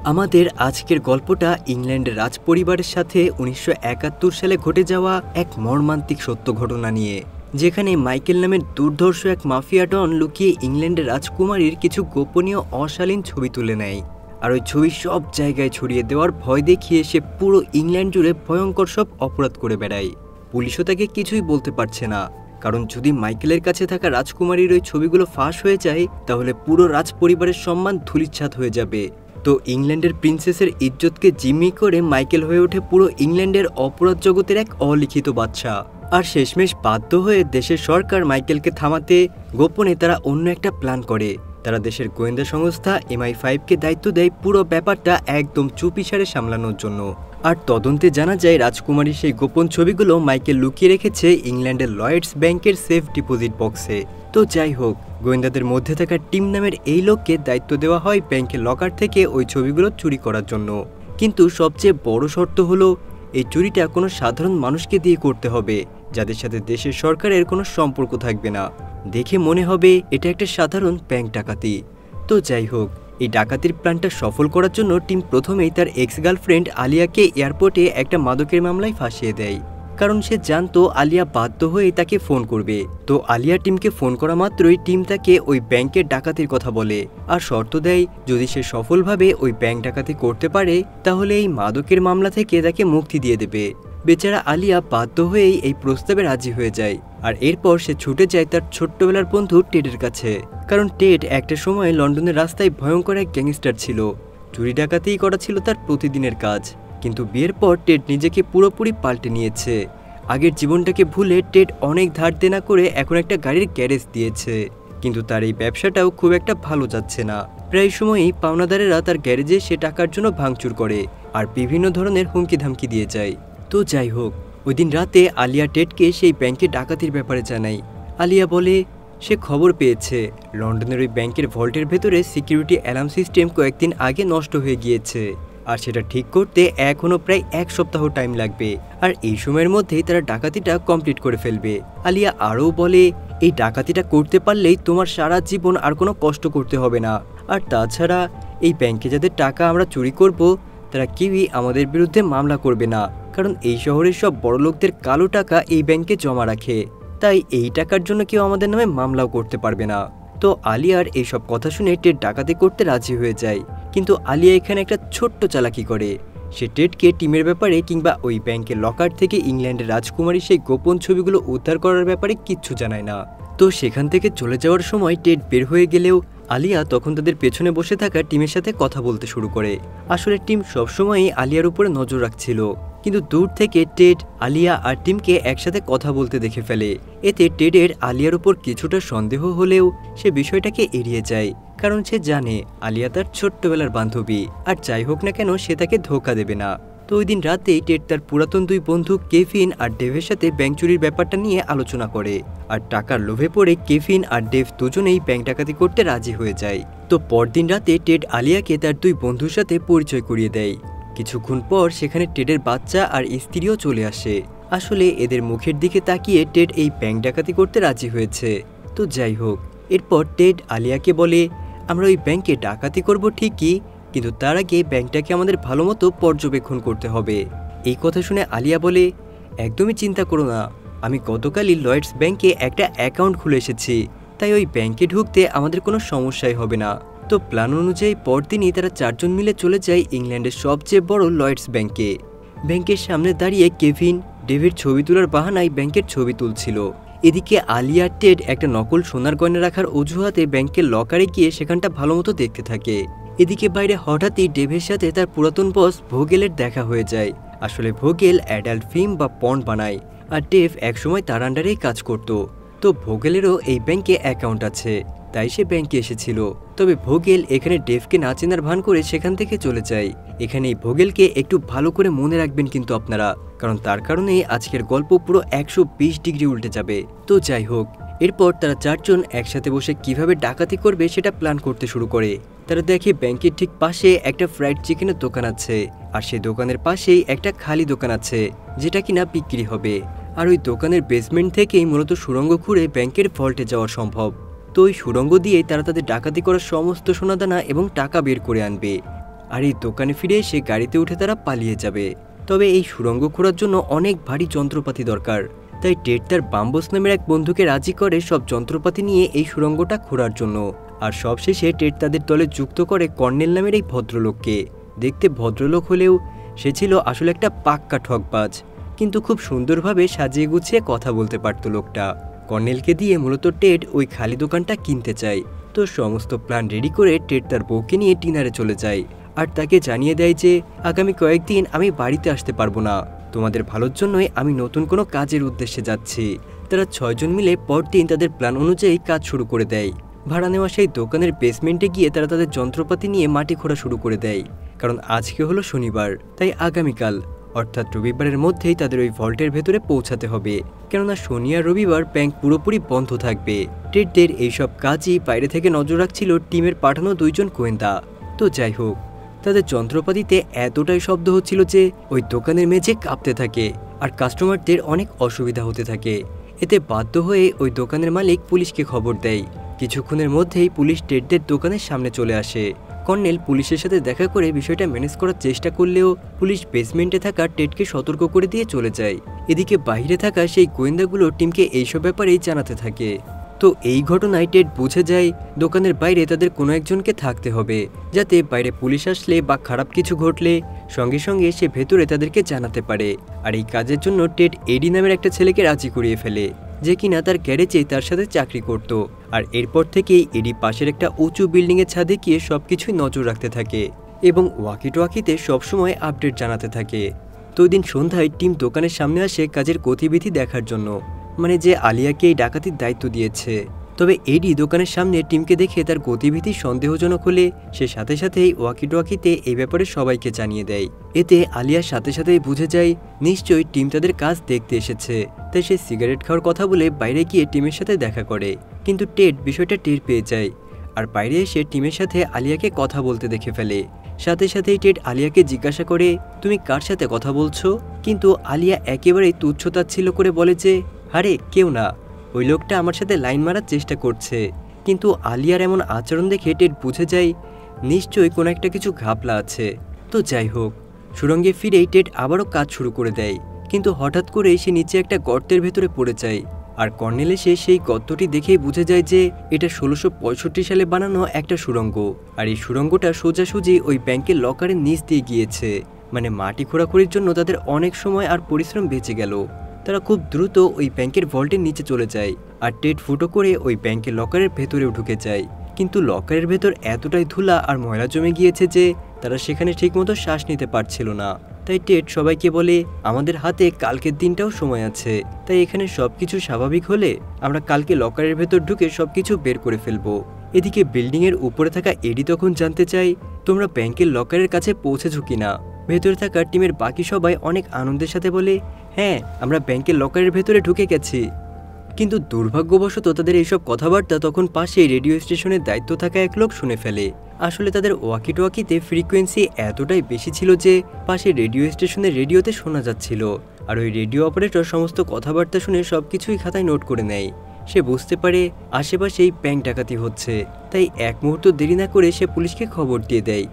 আমাদের আজকের গল্পটা ইংল্যান্ডের রাজপরিবারের সাথে ১৯৭১ সালে ঘটে যাওয়া এক মর্মান্তিক সত্য ঘটনা নিয়ে, যেখানে মাইকেল নামের দুর্ধর্ষ এক মাফিয়া ডন লুকিয়ে ইংল্যান্ডের রাজকুমারীর কিছু গোপনীয় অশালীন ছবি তুলে নেয়। আর ওই ছবি সব জায়গায় ছড়িয়ে দেওয়ার ভয় দেখিয়ে সে পুরো ইংল্যান্ড জুড়ে ভয়ঙ্কর সব অপরাধ করে বেড়ায়। পুলিশও তাকে কিছুই বলতে পারছে না, কারণ যদি মাইকেলের কাছে থাকা রাজকুমারীর ওই ছবিগুলো ফাঁস হয়ে যায় তাহলে পুরো রাজপরিবারের সম্মান ধূলিসাৎ হয়ে যাবে। তো ইংল্যান্ডের প্রিন্সেসের ইজ্জতকে জিম্মি করে মাইকেল হয়ে ওঠে পুরো ইংল্যান্ডের অপরাধ জগতের এক অলিখিত বাদশা। আর শেষমেশ বাধ্য হয়ে দেশের সরকার মাইকেলকে থামাতে গোপনে তারা অন্য একটা প্ল্যান করে। তারা দেশের গোয়েন্দা সংস্থা MI5কে দায়িত্ব দেয় পুরো ব্যাপারটা একদম চুপিসারে সামলানোর জন্য। আর তদন্তে জানা যায় রাজকুমারী সেই গোপন ছবিগুলো মাইকেল লুকিয়ে রেখেছে ইংল্যান্ডের লয়েডস ব্যাংকের সেফ ডিপোজিট বক্সে। তো যাই হোক, গোয়েন্দাদের মধ্যে থাকা টিম নামের এই লোককে দায়িত্ব দেওয়া হয় ব্যাংকের লকার থেকে ওই ছবিগুলো চুরি করার জন্য। কিন্তু সবচেয়ে বড় শর্ত হলো এই চুরিটা কোনো সাধারণ মানুষকে দিয়ে করতে হবে, যাদের সাথে দেশের সরকারের কোনো সম্পর্ক থাকবে না। দেখে মনে হবে এটা একটা সাধারণ ব্যাংক ডাকাতি। তো যাই হোক, এই ডাকাতির প্ল্যানটা সফল করার জন্য টিম প্রথমেই তার এক্স গার্লফ্রেন্ড আলিয়াকে এয়ারপোর্টে একটা মাদকের মামলায় ফাঁসিয়ে দেয়, কারণ সে জানতো আলিয়া বাধ্য হয়ে তাকে ফোন করবে। তো আলিয়া টিমকে ফোন করা মাত্রই টিম তাকে ওই ব্যাংকের ডাকাতির কথা বলে আর শর্ত দেয় যদি সে সফলভাবে ওই ব্যাংক ডাকাতি করতে পারে তাহলে এই মাদকের মামলা থেকে তাকে মুক্তি দিয়ে দেবে। বেচারা আলিয়া বাধ্য হয়েই এই প্রস্তাবে রাজি হয়ে যায়। আর এরপর সে ছুটে যায় তার ছোট্টবেলার বন্ধু টেডের কাছে, কারণ টেড একটা সময় লন্ডনের রাস্তায় ভয়ঙ্কর এক গ্যাংস্টার ছিল। চুরি ডাকাতিই করা ছিল তার প্রতিদিনের কাজ। কিন্তু বিয়ের পর টেড নিজেকে পুরোপুরি পাল্টে নিয়েছে। আগের জীবনটাকে ভুলে টেড অনেক ধার দেনা করে এখন একটা গাড়ির গ্যারেজ দিয়েছে। কিন্তু তার এই ব্যবসাটাও খুব একটা ভালো যাচ্ছে না। প্রায় সময়ই পাওনাদারেরা তার গ্যারেজে সে টাকার জন্য ভাঙচুর করে আর বিভিন্ন ধরনের হুমকি ধামকি দিয়ে যায়। তো যাই হোক, ওই দিন রাতে আলিয়া টেডকে সেই ব্যাংকে ডাকাতির ব্যাপারে জানায়। আলিয়া বলে সে খবর পেয়েছে লন্ডনের ওই ব্যাংকের ভল্টের ভেতরে সিকিউরিটি অ্যালার্ম সিস্টেম কয়েকদিন আগে নষ্ট হয়ে গিয়েছে, আর সেটা ঠিক করতে এখনও প্রায় 1 সপ্তাহ টাইম লাগবে। আর এই সময়ের মধ্যেই তারা ডাকাতিটা কমপ্লিট করে ফেলবে। আলিয়া আরও বলে এই ডাকাতিটা করতে পারলেই তোমার সারা জীবন আর কোনো কষ্ট করতে হবে না। আর তাছাড়া এই ব্যাংকে যাদের টাকা আমরা চুরি করব তারা কেউই আমাদের বিরুদ্ধে মামলা করবে না, কারণ এই শহরের সব বড়লোকদের কালো টাকা এই ব্যাংকে জমা রাখে। তাই এই টাকার জন্য কেউ আমাদের নামে মামলাও করতে পারবে না। তো আলিয়ার এইসব কথা শুনে টেড ডাকাতি করতে রাজি হয়ে যায়। কিন্তু আলিয়া এখানে একটা ছোট্ট চালাকি করে। সে টেডকে টিমের ব্যাপারে কিংবা ওই ব্যাংকের লকার থেকে ইংল্যান্ডের রাজকুমারী সেই গোপন ছবিগুলো উদ্ধার করার ব্যাপারে কিচ্ছু জানায় না। তো সেখান থেকে চলে যাওয়ার সময় টেড বের হয়ে গেলেও আলিয়া তখন তাদের পেছনে বসে থাকা টিমের সাথে কথা বলতে শুরু করে। আসলে টিম সবসময়ই আলিয়ার উপরে নজর রাখছিল, কিন্তু দূর থেকে টেড আলিয়া আর টিমকে একসাথে কথা বলতে দেখে ফেলে। এতে টেডের আলিয়ার উপর কিছুটা সন্দেহ হলেও সে বিষয়টাকে এড়িয়ে যায়, কারণ সে জানে আলিয়া তার ছোট্টবেলার বান্ধবী, আর যাই হোক না কেন সে তাকে ধোঁকা দেবে না। তো ওই দিন রাতেই টেড তার পুরাতন 2 বন্ধু কেভিন আর ডেভের সাথে ব্যাংক চুরির ব্যাপারটা নিয়ে আলোচনা করে। আর টাকার লোভে পড়ে কেভিন আর ডেভ দুজনেই ব্যাংক ডাকাতি করতে রাজি হয়ে যায়। তো পরদিন রাতে টেড আলিয়াকে তার 2 বন্ধুর সাথে পরিচয় করিয়ে দেয়। কিছুক্ষণ পর সেখানে টেডের বাচ্চা আর স্ত্রীও চলে আসে। আসলে এদের মুখের দিকে তাকিয়ে টেড এই ব্যাংক ডাকাতি করতে রাজি হয়েছে। তো যাই হোক, এরপর টেড আলিয়াকে বলে আমরা ওই ব্যাংকে ডাকাতি করব ঠিকই, কিন্তু তার আগে ব্যাংকটাকে আমাদের ভালো মতো পর্যবেক্ষণ করতে হবে। এই কথা শুনে আলিয়া বলে একদমই চিন্তা করো না, আমি গতকালই লয়েডস ব্যাংকে একটা অ্যাকাউন্ট খুলে এসেছি, তাই ওই ব্যাংকে ঢুকতে আমাদের কোনো সমস্যাই হবে না। তো প্ল্যান অনুযায়ী পরদিনই তারা 4 জন মিলে চলে যায় ইংল্যান্ডের সবচেয়ে বড় লয়েডস ব্যাংকে। ব্যাংকের সামনে দাঁড়িয়ে কেভিন ডেভিড ছবি তোলার বাহানায় ব্যাংকের ছবি তুলছিল। এদিকে আলিয়া টেড একটা নকল সোনার গয়না রাখার অজুহাতে ব্যাংকের লকারে গিয়ে সেখানটা ভালো মতো দেখতে থাকে। এদিকে বাইরে হঠাৎই ডেভের সাথে তার পুরাতন বস ভোগেলের দেখা হয়ে যায়। আসলে ভোগেল অ্যাডাল্ট ফিল্ম বা পর্ন বানায়, আর ডেভ একসময় তার আন্ডারেই কাজ করত। তো ভোগেলেরও এই ব্যাংকে অ্যাকাউন্ট আছে, তাই সে ব্যাংকে এসেছিল। তবে ভোগেল এখানে ডেভকে না চেনার ভান করে সেখান থেকে চলে যায়। এখানে এই ভোগেলকে একটু ভালো করে মনে রাখবেন কিন্তু আপনারা, কারণ তার কারণেই আজকের গল্প পুরো 120 ডিগ্রি উল্টে যাবে। তো যাই হোক, এরপর তারা 4 জন একসাথে বসে কিভাবে ডাকাতি করবে সেটা প্ল্যান করতে শুরু করে। তারা দেখে ব্যাংকের ঠিক পাশে একটা ফ্রাইড চিকেনের দোকান আছে, আর সেই দোকানের পাশেই একটা খালি দোকান আছে যেটা কিনা বিক্রি হবে। আর ওই দোকানের বেসমেন্ট থেকেই মূলত সুড়ঙ্গ খুঁড়ে ব্যাংকের ভল্টে যাওয়া সম্ভব। তো ওই সুড়ঙ্গ দিয়েই তারা তাদের ডাকাতি করার সমস্ত সোনাদানা এবং টাকা বের করে আনবে। আর এই দোকানে ফিরে এসে গাড়িতে উঠে তারা পালিয়ে যাবে। তবে এই সুড়ঙ্গ খোঁড়ার জন্য অনেক ভারী যন্ত্রপাতি দরকার, তাই টেড তার বাম্বস নামের এক বন্ধুকে রাজি করে সব যন্ত্রপাতি নিয়ে এই সুড়ঙ্গটা খোঁড়ার জন্য। আর সবশেষে টেড তাদের দলে যুক্ত করে কর্নেল নামের এই ভদ্রলোককে। দেখতে ভদ্রলোক হলেও সে ছিল আসলে একটা পাক্কা ঠকবাজ, কিন্তু খুব সুন্দরভাবে সাজিয়ে গুছিয়ে কথা বলতে পারত লোকটা। কর্নেলকে দিয়ে মূলত টেড ওই খালি দোকানটা কিনতে চায়। তো সমস্ত প্ল্যান রেডি করে টেড তার বউকে নিয়ে ডিনারে চলে যায় আর তাকে জানিয়ে দেয় যে আগামী কয়েকদিন আমি বাড়িতে আসতে পারবো না, তোমাদের ভালোর জন্যই আমি নতুন কোনো কাজের উদ্দেশ্যে যাচ্ছি। তারা 6 জন মিলে পরদিন তাদের প্ল্যান অনুযায়ী কাজ শুরু করে দেয়। ভাড়া নেওয়া সেই দোকানের বেসমেন্টে গিয়ে তারা তাদের যন্ত্রপাতি নিয়ে মাটি খোঁড়া শুরু করে দেয়। কারণ আজকে হলো শনিবার, তাই আগামীকাল অর্থাৎ রবিবারের মধ্যেই তাদের ওই ভল্টের ভেতরে পৌঁছাতে হবে, কেননা শনি আর রবিবার ব্যাংক পুরোপুরি বন্ধ থাকবে। টেডদের এইসব কাজই বাইরে থেকে নজর রাখছিল টিমের পাঠানো 2 জন গোয়েন্দা। তো যাই হোক, তাদের যন্ত্রপাতিতে এতটাই শব্দ হচ্ছিল যে ওই দোকানের মেঝে কাঁপতে থাকে আর কাস্টমারদের অনেক অসুবিধা হতে থাকে। এতে বাধ্য হয়ে ওই দোকানের মালিক পুলিশকে খবর দেয়। কিছুক্ষণের মধ্যেই পুলিশ টেডদের দোকানের সামনে চলে আসে। কর্নেল পুলিশের সাথে দেখা করে বিষয়টা ম্যানেজ করার চেষ্টা করলেও পুলিশ বেসমেন্টে থাকা টেডকে সতর্ক করে দিয়ে চলে যায়। এদিকে বাইরে থাকা সেই গোয়েন্দাগুলো টিমকে এইসব ব্যাপারেই জানাতে থাকে। তো এই ঘটনায় টেড বুঝে যায় দোকানের বাইরে তাদের কোনো একজনকে থাকতে হবে, যাতে বাইরে পুলিশ আসলে বা খারাপ কিছু ঘটলে সঙ্গে সঙ্গে সে ভেতরে তাদেরকে জানাতে পারে। আর এই কাজের জন্য টেড এডি নামের একটা ছেলেকে রাজি করিয়ে ফেলে, যে কিনা তার গ্যারেজে তার সাথে চাকরি করত। আর এরপর থেকেই এডি পাশের একটা উঁচু বিল্ডিংয়ের ছাদে গিয়ে সবকিছুই নজর রাখতে থাকে এবং ওয়াকিটোয়াকিতে সবসময় আপডেট জানাতে থাকে। তো ওই দিন সন্ধ্যায় টিম দোকানের সামনে আসে কাজের গতিবিধি দেখার জন্য, মানে যে আলিয়াকে এই ডাকাতির দায়িত্ব দিয়েছে। তবে এডি দোকানের সামনে টিমকে দেখে তার গতিবিধি সন্দেহজনক হলে সে সাথে সাথেই ওয়াকিটোয়াকিতে এই ব্যাপারে সবাইকে জানিয়ে দেয়। এতে আলিয়ার সাথে সাথেই বুঝে যায় নিশ্চয়ই টিম তাদের কাজ দেখতে এসেছে, তাই সে সিগারেট খাওয়ার কথা বলে বাইরে গিয়ে টিমের সাথে দেখা করে। কিন্তু টেড বিষয়টা টের পেয়ে যায় আর বাইরে এসে টিমের সাথে আলিয়াকে কথা বলতে দেখে ফেলে। সাথে সাথেই টেড আলিয়াকে জিজ্ঞাসা করে, তুমি কার সাথে কথা বলছো? কিন্তু আলিয়া একেবারেই তুচ্ছতাচ্ছিল্য করে বলে যে আরে কেউ না, ওই লোকটা আমার সাথে লাইন মারার চেষ্টা করছে। কিন্তু আলিয়ার এমন আচরণ দেখে টেড বুঝে যায় নিশ্চয়ই কোনো একটা কিছু ঘাপলা আছে। তো যাই হোক, সুড়ঙ্গে ফিরেই টেড আবারও কাজ শুরু করে দেয়, কিন্তু হঠাৎ করে সে নিচে একটা গর্তের ভেতরে পড়ে যায়। আর কর্নেল এসে সেই গর্তটি দেখেই বুঝে যায় যে এটা 1665 সালে বানানো একটা সুড়ঙ্গ। আর এই সুড়ঙ্গটা সোজাসুজি ওই ব্যাংকের লকারের নিচ দিয়ে গিয়েছে, মানে মাটি খোঁড়াখুড়ির জন্য তাদের অনেক সময় আর পরিশ্রম বেঁচে গেল। তারা খুব দ্রুত ওই ব্যাংকের ভল্টের নিচে চলে যায় আর টেড ফুটো করে ওই ব্যাংকের লকারের ভেতরেও ঢুকে যায়। কিন্তু লকারের ভেতর এতটাই ধুলা আর ময়লা জমে গিয়েছে যে তারা সেখানে ঠিকমতো শ্বাস নিতে পারছিল না। তাই টেড সবাইকে বলে আমাদের হাতে কালকের দিনটাও সময় আছে, তাই এখানে সবকিছু স্বাভাবিক হলে আমরা কালকে লকারের ভেতর ঢুকে সবকিছু বের করে ফেলবো। এদিকে বিল্ডিংয়ের উপরে থাকা এডি তখন জানতে চাই তোমরা ব্যাংকের লকারের কাছে পৌঁছেছো কিনা। ভেতরে থাকা টিমের বাকি সবাই অনেক আনন্দের সাথে বলে হ্যাঁ, আমরা ব্যাংকের লকারের ভেতরে ঢুকে গেছি। কিন্তু দুর্ভাগ্যবশত তাদের এইসব কথাবার্তা তখন পাশেই রেডিও স্টেশনের দায়িত্ব থাকা এক লোক শুনে ফেলে। আসলে তাদের ওয়াকিটোয়াকিতে ফ্রিকোয়েন্সি এতটাই বেশি ছিল যে পাশে রেডিও স্টেশনের রেডিওতে শোনা যাচ্ছিল। আর ওই রেডিও অপারেটর সমস্ত কথাবার্তা শুনে সবকিছুই খাতায় নোট করে নেয়। সে বুঝতে পারে আশেপাশেই ব্যাংক ডাকাতি হচ্ছে, তাই এক মুহূর্ত দেরি না করে সে পুলিশকে খবর দিয়ে দেয়।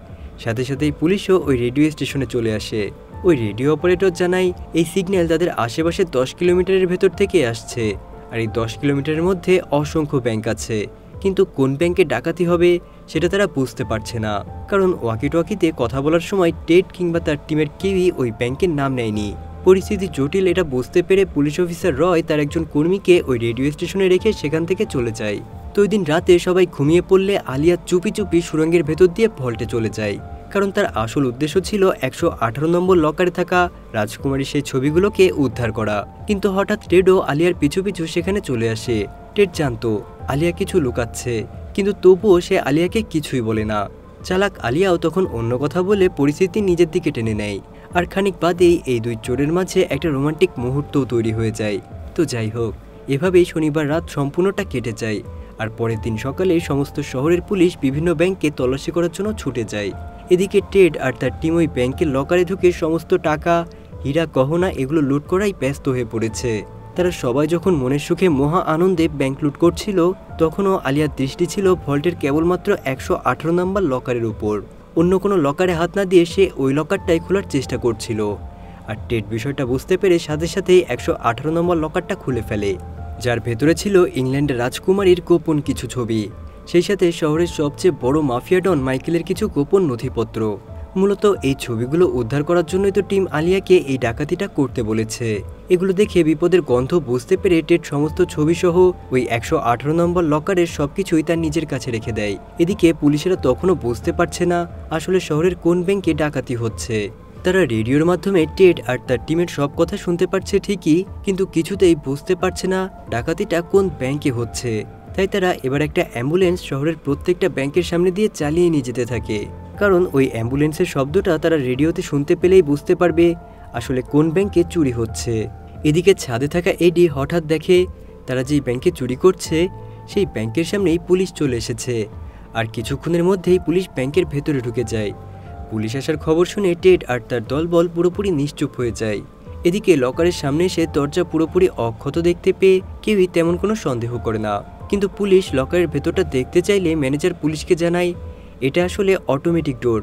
সাথে সাথেই পুলিশও ওই রেডিও স্টেশনে চলে আসে। ওই রেডিও অপারেটর জানায় এই সিগন্যাল তাদের আশেপাশে 10 কিলোমিটারের ভেতর থেকে আসছে। আর এই 10 কিলোমিটারের মধ্যে অসংখ্য ব্যাংক আছে, কিন্তু কোন ব্যাংকে ডাকাতি হবে সেটা তারা বুঝতে পারছে না, কারণ ওয়াকিটোয়াকিতে কথা বলার সময় টেড কিংবা তার টিমের কেউই ওই ব্যাংকের নাম নেয়নি। পরিস্থিতি জটিল এটা বুঝতে পেরে পুলিশ অফিসার রয় তার একজন কর্মীকে ওই রেডিও স্টেশনে রেখে সেখান থেকে চলে যায়। তো ওই দিন রাতে সবাই ঘুমিয়ে পড়লে আলিয়া চুপি চুপি সুড়ঙ্গের ভেতর দিয়ে ভল্টে চলে যায়, কারণ তার আসল উদ্দেশ্য ছিল 118 নম্বর লকারে থাকা রাজকুমারীর সেই ছবিগুলোকে উদ্ধার করা। কিন্তু হঠাৎ টেডও আলিয়ার পিছু পিছু সেখানে চলে আসে। টেড জানতো আলিয়া কিছু লুকাচ্ছে, কিন্তু তবুও সে আলিয়াকে কিছুই বলে না। চালাক আলিয়াও তখন অন্য কথা বলে পরিস্থিতি নিজের দিকে টেনে নেয়। আর খানিক বাদেই এই দুই চোরের মাঝে একটা রোমান্টিক মুহূর্তও তৈরি হয়ে যায়। তো যাই হোক, এভাবেই শনিবার রাত সম্পূর্ণটা কেটে যায়। আর পরের দিন সকালে সমস্ত শহরের পুলিশ বিভিন্ন ব্যাংকে তল্লাশি করার জন্য ছুটে যায়। এদিকে টেড আর তার টিম ওই ব্যাংকের লকারে ঢুকে সমস্ত টাকা, হীরা, গহনা এগুলো লুট করাই ব্যস্ত হয়ে পড়েছে। তারা সবাই যখন মনের সুখে মহা আনন্দে ব্যাংক লুট করছিল, তখনও আলিয়ার দৃষ্টি ছিল ভল্টের কেবলমাত্র 118 নম্বর লকারের উপর। ও অন্য কোনো লকারে হাত না দিয়ে সে ওই লকারটাই খোলার চেষ্টা করছিল। আর টেড বিষয়টা বুঝতে পেরে সাথে সাথেই 118 নম্বর লকারটা খুলে ফেলে, যার ভেতরে ছিল ইংল্যান্ডের রাজকুমারীর গোপন কিছু ছবি, সেই সাথে শহরের সবচেয়ে বড় মাফিয়া ডন মাইকেলের কিছু গোপন নথিপত্র। মূলত এই ছবিগুলো উদ্ধার করার জন্যই তো টিম আলিয়াকে এই ডাকাতিটা করতে বলেছে। এগুলো দেখে বিপদের গন্ধ বুঝতে পেরে টেড সমস্ত ছবিসহ ওই 118 নম্বর লকারের সবকিছুই তার নিজের কাছে রেখে দেয়। এদিকে পুলিশেরা তখনও বুঝতে পারছে না আসলে শহরের কোন ব্যাংকে ডাকাতি হচ্ছে। তারা রেডিওর মাধ্যমে টেড আর তার টিমের সব কথা শুনতে পারছে ঠিকই, কিন্তু কিছুতেই বুঝতে পারছে না ডাকাতিটা কোন ব্যাংকে হচ্ছে। তাই তারা এবার একটা অ্যাম্বুলেন্স শহরের প্রত্যেকটা ব্যাংকের সামনে দিয়ে চালিয়ে নিয়ে যেতে থাকে, কারণ ওই অ্যাম্বুলেন্সের শব্দটা তারা রেডিওতে শুনতে পেলেই বুঝতে পারবে আসলে কোন ব্যাংকে চুরি হচ্ছে। এদিকে ছাদে থাকা এডি হঠাৎ দেখে তারা যেই ব্যাংকে চুরি করছে সেই ব্যাংকের সামনেই পুলিশ চলে এসেছে, আর কিছুক্ষণের মধ্যেই পুলিশ ব্যাংকের ভেতরে ঢুকে যায়। পুলিশ আসার খবর শুনে টেড আর তার দলবল পুরোপুরি নিশ্চুপ হয়ে যায়। এদিকে লকারের সামনে এসে দরজা পুরোপুরি অক্ষত দেখতে পেয়ে কেউই তেমন কোনো সন্দেহ করে না, কিন্তু পুলিশ লকারের ভেতরটা দেখতে চাইলে ম্যানেজার পুলিশকে জানায় এটা আসলে অটোমেটিক ডোর,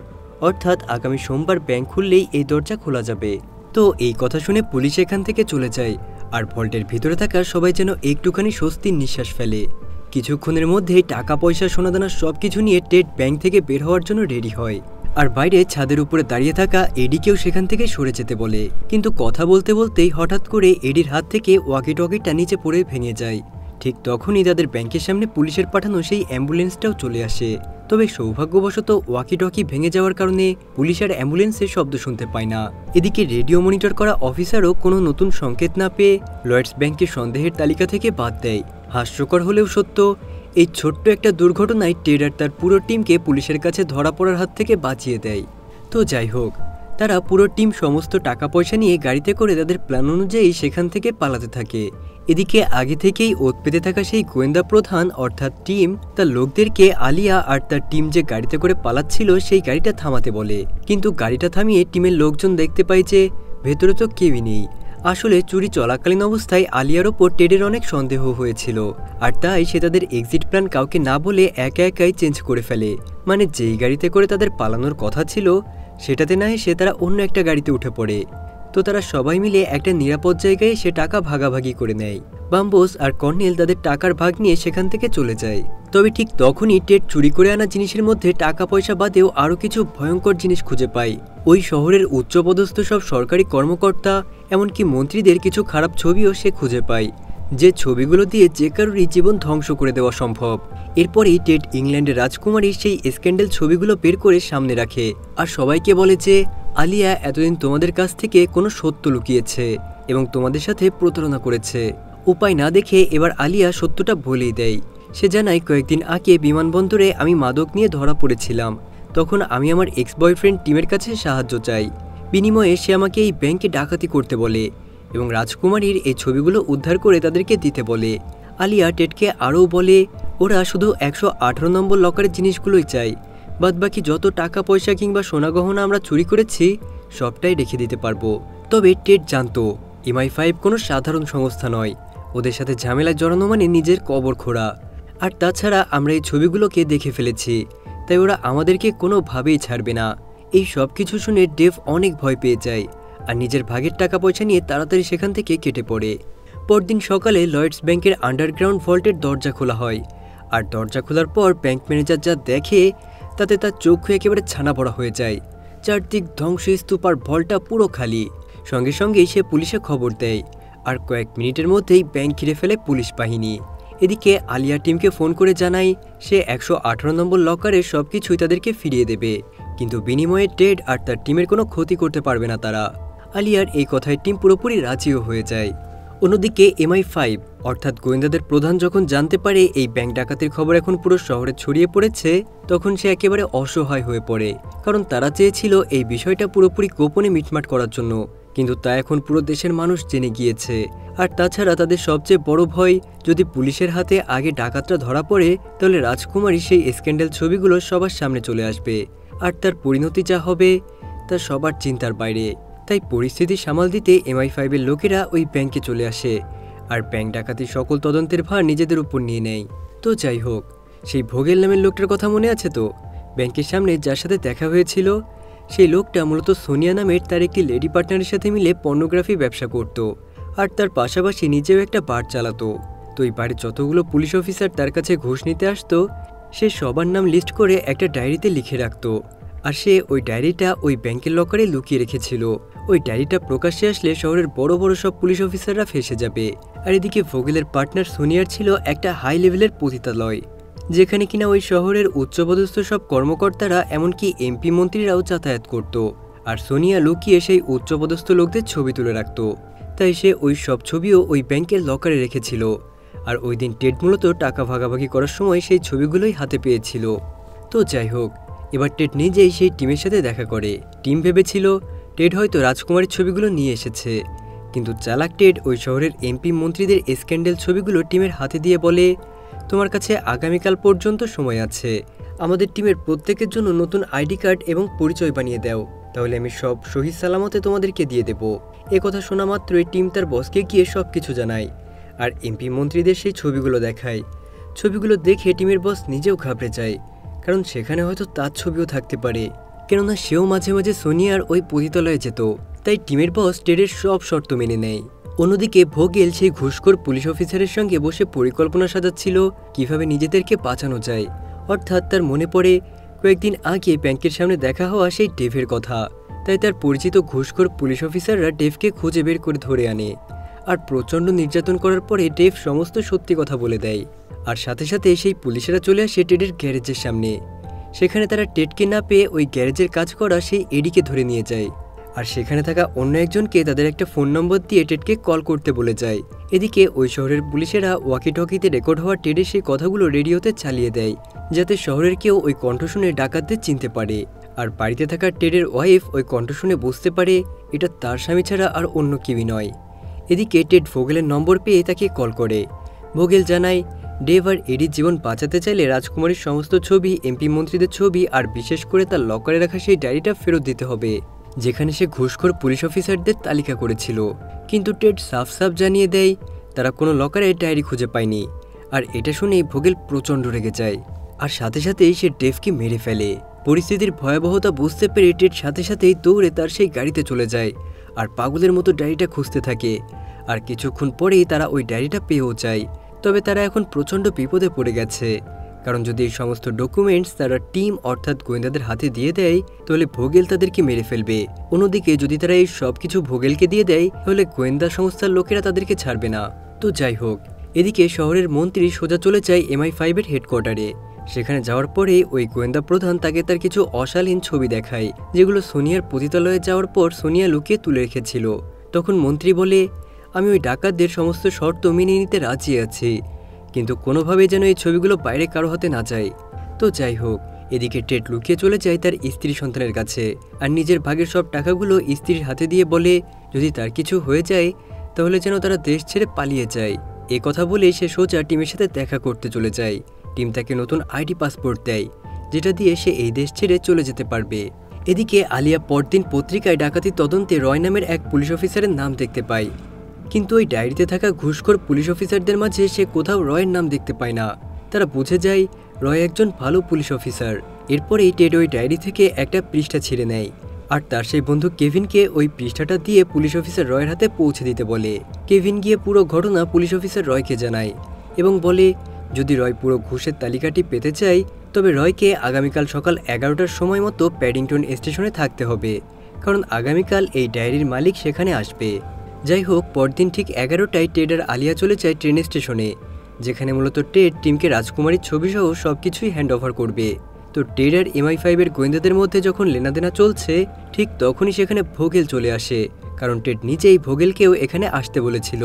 অর্থাৎ আগামী সোমবার ব্যাংক খুললেই এই দরজা খোলা যাবে। তো এই কথা শুনে পুলিশ এখান থেকে চলে যায়, আর ভল্টের ভিতরে থাকা সবাই যেন একটুখানি স্বস্তির নিঃশ্বাস ফেলে। কিছুক্ষণের মধ্যেই টাকা পয়সা সোনাদানা সবকিছু নিয়ে টেড ব্যাংক থেকে বের হওয়ার জন্য রেডি হয়, আর বাইরে ছাদের উপরে দাঁড়িয়ে থাকা এডিকেও সেখান থেকে সরে যেতে বলে। কিন্তু কথা বলতে বলতেই হঠাৎ করে এডির হাত থেকে ওয়াকি টকিটা নিচে পড়ে ভেঙে যায়। ঠিক তখনই তাদের ব্যাংকের সামনে পুলিশের পাঠানো সেই অ্যাম্বুলেন্সটাও চলে আসে। তবে সৌভাগ্যবশত ওয়াকি টকি ভেঙে যাওয়ার কারণে পুলিশ আর অ্যাম্বুলেন্সের শব্দ শুনতে পায় না। এদিকে রেডিও মনিটর করা অফিসারও কোনো নতুন সংকেত না পেয়ে লয়েডস ব্যাংকের সন্দেহের তালিকা থেকে বাদ দেয়। হাস্যকর হলেও সত্য, এই ছোট্ট একটা দুর্ঘটনায় টেড আর তার পুরো টিমকে পুলিশের কাছে ধরা পড়ার হাত থেকে বাঁচিয়ে দেয়। তো যাই হোক, তারা পুরো টিম সমস্ত টাকা পয়সা নিয়ে গাড়িতে করে তাদের প্ল্যান অনুযায়ী সেখান থেকে পালাতে থাকে। এদিকে আগে থেকেই ওত পেতে থাকা সেই গোয়েন্দা প্রধান অর্থাৎ টিম তার লোকদেরকে আলিয়া আর তার টিম যে গাড়িতে করে পালাচ্ছিল সেই গাড়িটা থামাতে বলে, কিন্তু গাড়িটা থামিয়ে টিমের লোকজন দেখতে পায় যে ভেতরে তো কেউই নেই। আসলে চুরি চলাকালীন অবস্থায় আলিয়ার ওপর টেডের অনেক সন্দেহ হয়েছিল, আর তাই সে তাদের এক্সিট প্ল্যান কাউকে না বলে একা একাই চেঞ্জ করে ফেলে। মানে যেই গাড়িতে করে তাদের পালানোর কথা ছিল সেটাতে না এসে তারা অন্য একটা গাড়িতে উঠে পড়ে। তো তারা সবাই মিলে একটা নিরাপদ জায়গায় সে টাকা ভাগাভাগি করে নেয়। বাম্বোস আর কর্নেল তাদের টাকার ভাগ নিয়ে সেখান থেকে চলে যায়। তবে ঠিক তখনই টেড চুরি করে আনা জিনিসের মধ্যে টাকা পয়সা বাদেও আরও কিছু ভয়ঙ্কর জিনিস খুঁজে পায়। ওই শহরের উচ্চপদস্থ সব সরকারি কর্মকর্তা এমনকি মন্ত্রীদের কিছু খারাপ ছবিও সে খুঁজে পায়, যে ছবিগুলো দিয়ে যে কারোরই জীবন ধ্বংস করে দেওয়া সম্ভব। এরপরেই টেড ইংল্যান্ডের রাজকুমারীর সেই স্ক্যান্ডেল ছবিগুলো বের করে সামনে রাখে, আর সবাইকে বলে যে আলিয়া এতদিন তোমাদের কাছ থেকে কোনো সত্য লুকিয়েছে এবং তোমাদের সাথে প্রতারণা করেছে। উপায় না দেখে এবার আলিয়া সত্যটা বলেই দেয়। সে জানায় কয়েকদিন আগে বিমানবন্দরে আমি মাদক নিয়ে ধরা পড়েছিলাম, তখন আমি আমার এক্স বয়ফ্রেন্ড টিমের কাছে সাহায্য চাই, বিনিময়ে সে আমাকে এই ব্যাংকে ডাকাতি করতে বলে এবং রাজকুমারীর এই ছবিগুলো উদ্ধার করে তাদেরকে দিতে বলে। আলিয়া টেডকে আরও বলে ওরা শুধু 118 নম্বর লকারের জিনিসগুলোই চাই, বাদবাকি যত টাকা পয়সা কিংবা সোনাগহনা আমরা চুরি করেছি সবটাই রেখে দিতে পারবো। তবে টেড জানতো MI5 কোনো সাধারণ সংস্থা নয়, ওদের সাথে ঝামেলায় জড়ানো মানে নিজের কবর খোঁড়া। আর তাছাড়া আমরা এই ছবিগুলোকে দেখে ফেলেছি, তাই ওরা আমাদেরকে কোনোভাবেই ছাড়বে না। এই সব কিছু শুনে ডেভ অনেক ভয় পেয়ে যায় আর নিজের ভাগের টাকা পয়সা নিয়ে তাড়াতাড়ি সেখান থেকে কেটে পড়ে। পরদিন সকালে লয়েডস ব্যাংকের আন্ডারগ্রাউন্ড ভল্টের দরজা খোলা হয়, আর দরজা খোলার পর ব্যাংক ম্যানেজার যা দেখে তাতে তার চক্ষু একেবারে ছানা পড়া হয়ে যায়। চারদিক ধ্বংসস্তূপ আর ভল্টটা পুরো খালি। সঙ্গে সঙ্গেই সে পুলিশে খবর দেয়, আর কয়েক মিনিটের মধ্যেই ব্যাংক ঘিরে ফেলে পুলিশ বাহিনী। এদিকে আলিয়া টিমকে ফোন করে জানায় সে 118 নম্বর লকারের সব কিছুই তাদেরকে ফিরিয়ে দেবে, কিন্তু বিনিময়ে টেড আর তার টিমের কোনো ক্ষতি করতে পারবে না তারা। আলিয়ার এই কথায় টিম পুরোপুরি রাজিও হয়ে যায়। অন্যদিকে MI5 অর্থাৎ গোয়েন্দাদের প্রধান যখন জানতে পারে এই ব্যাংক ডাকাতির খবর এখন পুরো শহরে ছড়িয়ে পড়েছে, তখন সে একেবারে অসহায় হয়ে পড়ে, কারণ তারা চেয়েছিল এই বিষয়টা পুরোপুরি গোপনে মিটমাট করার জন্য, কিন্তু তা এখন পুরো দেশের মানুষ জেনে গিয়েছে। আর তাছাড়া তাদের সবচেয়ে বড় ভয়, যদি পুলিশের হাতে আগে ডাকাতরা ধরা পড়ে তাহলে রাজকুমারী সেই স্ক্যান্ডাল ছবিগুলো সবার সামনে চলে আসবে, আর তার পরিণতি যা হবে তা সবার চিন্তার বাইরে। তাই পরিস্থিতি সামাল দিতে MI5-এর লোকেরা ওই ব্যাংকে চলে আসে, আর ব্যাংক ডাকাতির সকল তদন্তের ভার নিজেদের উপর নিয়ে নেয়। তো যাই হোক, সেই ভোগেল নামের লোকটার কথা মনে আছে তো, ব্যাংকের সামনে যার সাথে দেখা হয়েছিল সেই লোকটা মূলত সোনিয়া নামের তার একটি লেডি পার্টনারের সাথে মিলে পর্নোগ্রাফি ব্যবসা করত আর তার পাশাপাশি নিজেও একটা বার চালাতো। তো এই বাড়ির যতগুলো পুলিশ অফিসার তার কাছে ঘুষ নিতে আসতো সে সবার নাম লিস্ট করে একটা ডায়েরিতে লিখে রাখতো, আর সে ওই ডায়েরিটা ওই ব্যাংকের লকারে লুকিয়ে রেখেছিল। ওই ডায়েরিটা প্রকাশ্যে আসলে শহরের বড় বড় সব পুলিশ অফিসাররা ফেঁসে যাবে। আর এদিকে ভোগেলের পার্টনার সোনিয়ার ছিল একটা হাই লেভেলের পতিতালয়, যেখানে কিনা ওই শহরের উচ্চপদস্থ সব কর্মকর্তারা এমনকি এমপি মন্ত্রীরাও যাতায়াত করত। আর সোনিয়া লুকিয়ে সেই উচ্চপদস্থ লোকদের ছবি তুলে রাখত, তাই সে ওই সব ছবিও ওই ব্যাংকের লকারে রেখেছিল। আর ওই দিন টেড মূলত টাকা ভাগাভাগি করার সময় সেই ছবিগুলোই হাতে পেয়েছিল। তো যাই হোক, এবার টেড নিজেই সেই টিমের সাথে দেখা করে। টিম ভেবেছিল টেড হয়তো রাজকুমারীর ছবিগুলো নিয়ে এসেছে, কিন্তু চালাক টেড ওই শহরের এমপি মন্ত্রীদের স্ক্যান্ডেল ছবিগুলো টিমের হাতে দিয়ে বলে, তোমার কাছে আগামীকাল পর্যন্ত সময় আছে, আমাদের টিমের প্রত্যেকের জন্য নতুন আইডি কার্ড এবং পরিচয় বানিয়ে দাও, তাহলে আমি সব সহি সালামতে তোমাদেরকে দিয়ে দেব। কথা শোনা মাত্রই টিম তার বসকে গিয়ে সব কিছু জানায় আর এমপি মন্ত্রীদের সেই ছবিগুলো দেখায়। ছবিগুলো দেখে টিমের বস নিজেও ঘাবড়ে যায়, কারণ সেখানে হয়তো তার ছবিও থাকতে পারে, কেননা সেও মাঝে মাঝে সোনিয়ার ওই পতিতালয়ে যেত। তাই টিমের বস টেডের সব শর্ত মেনে নেয়। অন্যদিকে ভোগেল সেই ঘুষখোর পুলিশ অফিসারের সঙ্গে বসে পরিকল্পনা সাজাচ্ছিল কিভাবে নিজেদেরকে বাঁচানো যায়। অর্থাৎ তার মনে পড়ে কয়েকদিন আগে ব্যাংকের সামনে দেখা হওয়া সেই ডেভের কথা। তাই তার পরিচিত ঘুষখোর পুলিশ অফিসাররা ডেভকে খুঁজে বের করে ধরে আনে, আর প্রচণ্ড নির্যাতন করার পরে ডেভ সমস্ত সত্যি কথা বলে দেয়। আর সাথে সাথে সেই পুলিশেরা চলে আসে টেডের গ্যারেজের সামনে। সেখানে তারা টেডকে না পেয়ে ওই গ্যারেজের কাজ করা সেই এডিকে ধরে নিয়ে যায়, আর সেখানে থাকা অন্য একজনকে তাদের একটা ফোন নম্বর দিয়ে টেডকে কল করতে বলে যায়। এদিকে ওই শহরের পুলিশেরা ওয়াকি টকিতে রেকর্ড হওয়া টেডের সেই কথাগুলো রেডিওতে চালিয়ে দেয়, যাতে শহরের কেউ ওই কণ্ঠ শুনে ডাকাতদের চিনতে পারে। আর বাড়িতে থাকা টেডের ওয়াইফ ওই কণ্ঠ শুনে বুঝতে পারে এটা তার স্বামী ছাড়া আর অন্য কেউই নয়। এদিকে টেড ভোগেলের নম্বর পেয়ে তাকে কল করে। ভোগেল জানায় ডেভ আর এডির জীবন বাঁচাতে চাইলে রাজকুমারীর সমস্ত ছবি, এমপি মন্ত্রীদের ছবি আর বিশেষ করে তার লকারে রাখা সেই ডায়েরিটা ফেরত দিতে হবে, যেখানে সে ঘুষখোর পুলিশ অফিসারদের তালিকা করেছিল। কিন্তু টেড সাফ সাফ জানিয়ে দেয় তারা কোনো লকারে ডায়েরি খুঁজে পায়নি। আর এটা শুনেই ভোগেল প্রচণ্ড রেগে যায়, আর সাথে সাথেই সে ডেভকে মেরে ফেলে। পরিস্থিতির ভয়াবহতা বুঝতে পেরে টেড সাথে সাথেই দৌড়ে তার সেই গাড়িতে চলে যায় আর পাগলের মতো ডায়েরিটা খুঁজতে থাকে। আর কিছুক্ষণ পরেই তারা ওই ডায়েরিটা পেয়েও যায়। তবে তারা এখন প্রচণ্ড বিপদে পড়ে গেছে, কারণ যদি এই সমস্ত ডকুমেন্টস তারা টিম অর্থাৎ গোয়েন্দাদের হাতে দিয়ে দেয় তাহলে ভোগেল তাদেরকে মেরে ফেলবে। অন্যদিকে যদি তারা এই সব কিছু ভোগেলকে দিয়ে দেয় তাহলে গোয়েন্দা সংস্থার লোকেরা তাদেরকে ছাড়বে না। তো যাই হোক, এদিকে শহরের মন্ত্রী সোজা চলে যায় MI5-এর হেডকোয়ার্টারে। সেখানে যাওয়ার পরে ওই গোয়েন্দা প্রধান তাকে তার কিছু অশালীন ছবি দেখায়, যেগুলো সোনিয়ার পতিতালয়ে যাওয়ার পর সোনিয়া লুকিয়ে তুলে রেখেছিল। তখন মন্ত্রী বলে, আমি ওই ডাকাতদের সমস্ত শর্ত মেনে নিতে রাজি আছি, কিন্তু কোনোভাবেই যেন এই ছবিগুলো বাইরে কারো হাতে না যায়। তো যাই হোক, এদিকে টেড লুকিয়ে চলে যায় তার স্ত্রী সন্তানের কাছে আর নিজের ভাগের সব টাকাগুলো স্ত্রীর হাতে দিয়ে বলে যদি তার কিছু হয়ে যায় তাহলে যেন তারা দেশ ছেড়ে পালিয়ে যায়। এ কথা বলে সে সোজা টিমের সাথে দেখা করতে চলে যায়। টিম তাকে নতুন আইডি পাসপোর্ট দেয়, যেটা দিয়ে সে এই দেশ ছেড়ে চলে যেতে পারবে। এদিকে আলিয়া পরদিন পত্রিকায় ডাকাতি তদন্তে রয় নামের এক পুলিশ অফিসারের নাম দেখতে পায়, কিন্তু ওই ডায়েরিতে থাকা ঘুষখোর পুলিশ অফিসারদের মাঝে সে কোথাও রয়ের নাম দেখতে পায় না। তারা বুঝে যায় রয় একজন ভালো পুলিশ অফিসার। এরপরেই টেড ওই ডায়েরি থেকে একটা পৃষ্ঠা ছিঁড়ে নেয় আর তার সেই বন্ধু কেভিনকে ওই পৃষ্ঠাটা দিয়ে পুলিশ অফিসার রয়ের হাতে পৌঁছে দিতে বলে। কেভিন গিয়ে পুরো ঘটনা পুলিশ অফিসার রয়কে জানায় এবং বলে যদি রয় পুরো ঘুষের তালিকাটি পেতে চায় তবে রয়কে আগামীকাল সকাল 11টার সময় মতো প্যাডিংটন স্টেশনে থাকতে হবে, কারণ আগামীকাল এই ডায়েরির মালিক সেখানে আসবে। যাই হোক, পরদিন ঠিক 11টায় টেড আর আলিয়া চলে যায় ট্রেন স্টেশনে, যেখানে মূলত টেড টিমকে রাজকুমারীর ছবিসহ সব কিছুই হ্যান্ড ওভার করবে। তো টেড আর MI5-এর গোয়েন্দাদের মধ্যে যখন লেনাদেনা চলছে ঠিক তখনই সেখানে ভোগেল চলে আসে, কারণ টেড নিজেই ভোগেলকেও এখানে আসতে বলেছিল।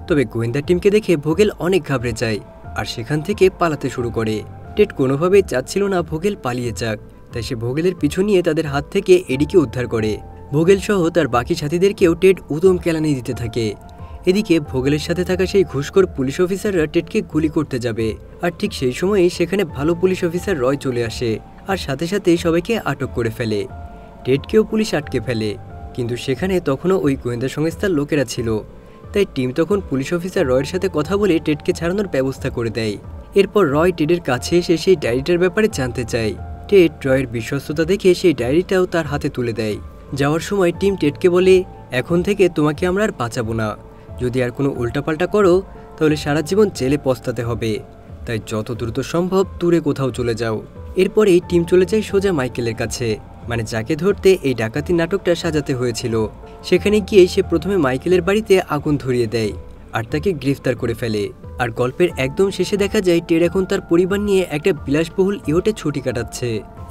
তবে গোয়েন্দা টিমকে দেখে ভোগেল অনেক ঘাবড়ে যায় আর সেখান থেকে পালাতে শুরু করে। টেড কোনোভাবেই চাচ্ছিল না ভোগেল পালিয়ে যাক, তাই সে ভোগেলের পিছু নিয়ে তাদের হাত থেকে এডিকে উদ্ধার করে। ভোগেল সহ তার বাকি সাথীদেরকেও টেড উদম কেলানি দিতে থাকে। এদিকে ভোগেলের সাথে থাকা সেই ঘুষখোর পুলিশ অফিসাররা টেডকে গুলি করতে যাবে, আর ঠিক সেই সময়েই সেখানে ভালো পুলিশ অফিসার রয় চলে আসে আর সাথে সাথেই সবাইকে আটক করে ফেলে। টেডকেও পুলিশ আটকে ফেলে, কিন্তু সেখানে তখনও ওই গোয়েন্দা সংস্থার লোকেরা ছিল। তাই টিম তখন পুলিশ অফিসার রয়ের সাথে কথা বলে টেডকে ছাড়ানোর ব্যবস্থা করে দেয়। এরপর রয় টেডের কাছে এসে সেই ডায়েরিটার ব্যাপারে জানতে চায়, টেড ট্রয়ের বিশ্বস্ততা দেখে সেই ডায়েরিটাও তার হাতে তুলে দেয়। যাওয়ার সময় টিম টেডকে বলে, এখন থেকে তোমাকে আমরা আর বাঁচাবো না। যদি আর কোনো উল্টাপাল্টা করো তাহলে সারা জীবন জেলে পস্তাতে হবে, তাই যত দ্রুত সম্ভব দূরে কোথাও চলে যাও। এরপরেই টিম চলে যায় সোজা মাইকেলের কাছে, মানে যাকে ধরতে এই ডাকাতি নাটকটা সাজাতে হয়েছিল। সেখানে গিয়ে সে প্রথমে মাইকেলের বাড়িতে আগুন ধরিয়ে দেয় আর তাকে গ্রেফতার করে ফেলে। আর গল্পের একদম শেষে দেখা যায় টেড এখন তার পরিবার নিয়ে একটা বিলাসবহুল ইয়টে ছুটি কাটাচ্ছে।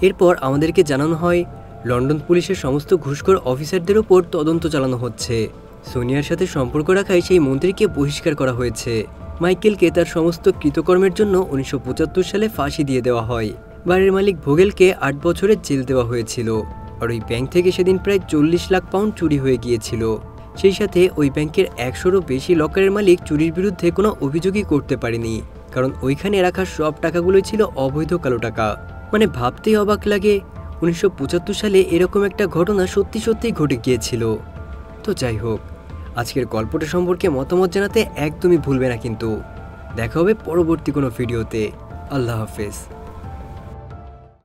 এরপর আমাদেরকে জানানো হয় লন্ডন পুলিশের সমস্ত ঘুষখোর অফিসারদের ওপর তদন্ত চালানো হচ্ছে। সোনিয়ার সাথে সম্পর্ক রাখায় সেই মন্ত্রীকে বহিষ্কার করা হয়েছে। মাইকেলকে তার সমস্ত কৃতকর্মের জন্য 1975 সালে ফাঁসি দিয়ে দেওয়া হয়। বাড়ির মালিক ভোগেলকে 8 বছরের জেল দেওয়া হয়েছিল। আর ওই ব্যাংক থেকে সেদিন প্রায় 40 লাখ পাউন্ড চুরি হয়ে গিয়েছিল। সেই সাথে ওই ব্যাংকের 100-রও বেশি লকারের মালিক চুরির বিরুদ্ধে কোনো অভিযোগই করতে পারেনি, কারণ ওইখানে রাখা সব টাকাগুলোই ছিল অবৈধ কালো টাকা। মানে ভাবতেই অবাক লাগে 1975 সালে এরকম একটা ঘটনা সত্যি সত্যিই ঘটে গিয়েছিল। তো যাই হোক, আজকের গল্পটা সম্পর্কে মতামত জানাতে একদমই ভুলবে না কিন্তু। দেখা হবে পরবর্তী কোনো ভিডিওতে। আল্লাহ হাফেজ।